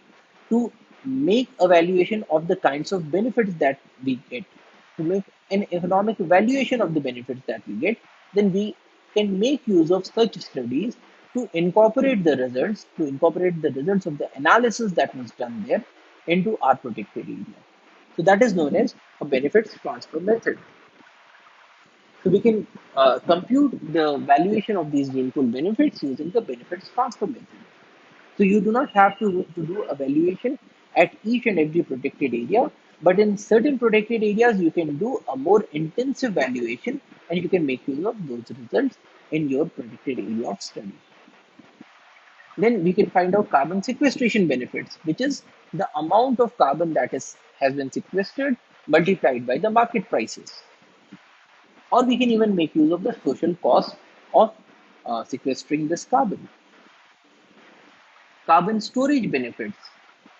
[SPEAKER 1] to make evaluation of the kinds of benefits that we get, to make an economic evaluation of the benefits that we get, then we can make use of such studies to incorporate the results of the analysis that was done there into our protected area. So that is known as a benefits transfer method. So we can compute the valuation of these gainful benefits using the benefits transfer method. So you do not have to do a valuation at each and every protected area, but in certain protected areas, you can do a more intensive valuation and you can make use of those results in your protected area of study. Then we can find out carbon sequestration benefits, which is the amount of carbon that has been sequestered multiplied by the market prices. Or we can even make use of the social cost of sequestering this carbon. Carbon storage benefits,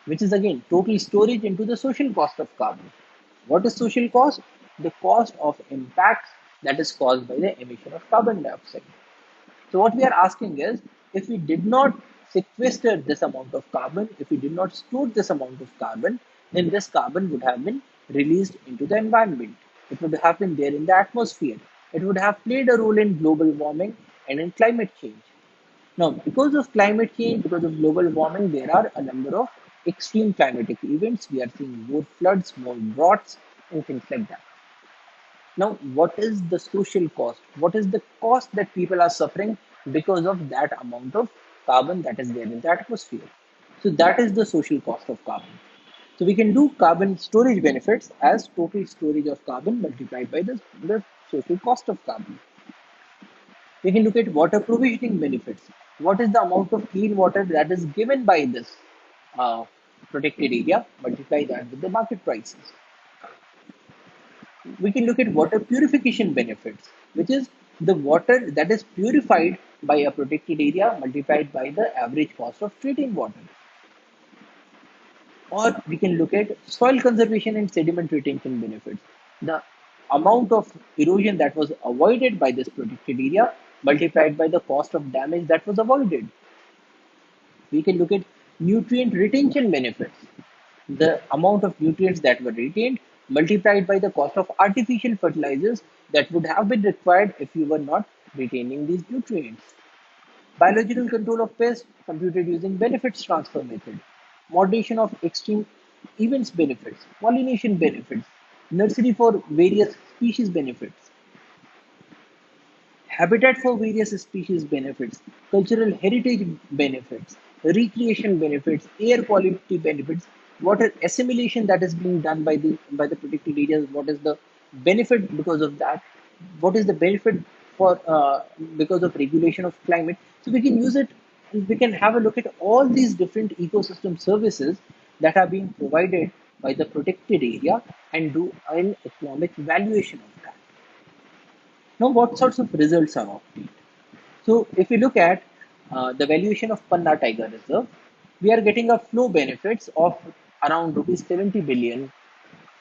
[SPEAKER 1] which is again total storage into the social cost of carbon. What is social cost? The cost of impacts that is caused by the emission of carbon dioxide. So what we are asking is, if we did not sequester this amount of carbon, if we did not store this amount of carbon, then this carbon would have been released into the environment. It would have been there in the atmosphere. It would have played a role in global warming and in climate change. Now, because of climate change, because of global warming, there are a number of extreme climatic events. We are seeing more floods, more droughts, and things like that. Now, what is the social cost? What is the cost that people are suffering because of that amount of carbon that is there in the atmosphere? So, that is the social cost of carbon. So, we can do carbon storage benefits as total storage of carbon multiplied by the social cost of carbon. We can look at water provisioning benefits. What is the amount of clean water that is given by this uh, protected area? Multiply that with the market prices. We can look at water purification benefits, which is the water that is purified by a protected area multiplied by the average cost of treating water. Or we can look at soil conservation and sediment retention benefits. The amount of erosion that was avoided by this protected area multiplied by the cost of damage that was avoided. We can look at nutrient retention benefits. The amount of nutrients that were retained multiplied by the cost of artificial fertilizers that would have been required if you were not retaining these nutrients. Biological control of pests computed using benefits transfer method. Moderation of extreme events benefits. Pollination benefits. Nursery for various species benefits. Habitat for various species benefits, cultural heritage benefits, recreation benefits, air quality benefits, water assimilation that is being done by the protected areas, what is the benefit because of that, what is the benefit for because of regulation of climate. So we can use it, we can have a look at all these different ecosystem services that are being provided by the protected area and do an economic valuation of that. Now, what sorts of results are obtained? So, if we look at the valuation of Panna Tiger Reserve, we are getting a flow benefits of around rupees 70 billion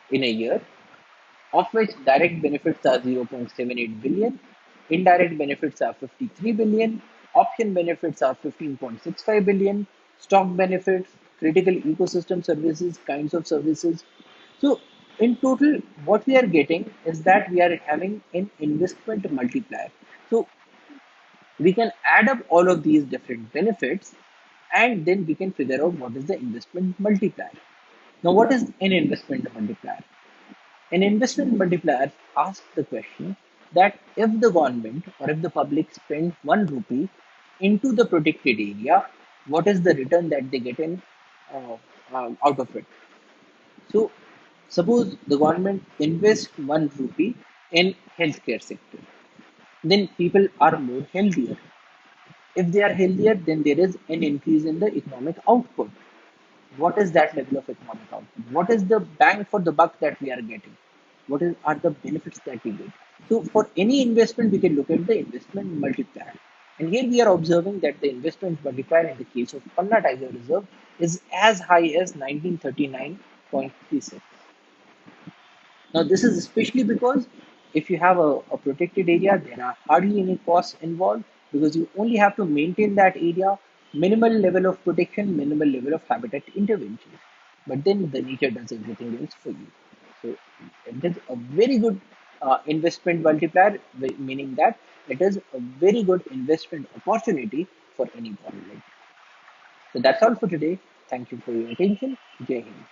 [SPEAKER 1] in a year, of which direct benefits are 0.78 billion, indirect benefits are 53 billion, option benefits are 15.65 billion, stock benefits, critical ecosystem services, kinds of services. So, in total, what we are getting is that we are having an investment multiplier. So, we can add up all of these different benefits and then we can figure out what is the investment multiplier. Now, what is an investment multiplier? An investment multiplier asks the question that if the government or if the public spend 1 rupee into the protected area, what is the return that they get in out of it? So, suppose the government invests 1 rupee in healthcare sector, then people are more healthier. If they are healthier, then there is an increase in the economic output. what is that level of economic output? What is the bang for the buck that we are getting? Are the benefits that we get? So for any investment, we can look at the investment multiplier. And here we are observing that the investment multiplier in the case of Panna Tiger Reserve is as high as 1939.36. Now, this is especially because if you have a protected area, there are hardly any costs involved because you only have to maintain that area, minimal level of protection, minimal level of habitat intervention. But then the nature does everything else for you. So it is a very good investment multiplier, meaning that it is a very good investment opportunity for any wildlife. So that's all for today. Thank you for your attention. Jai Hind.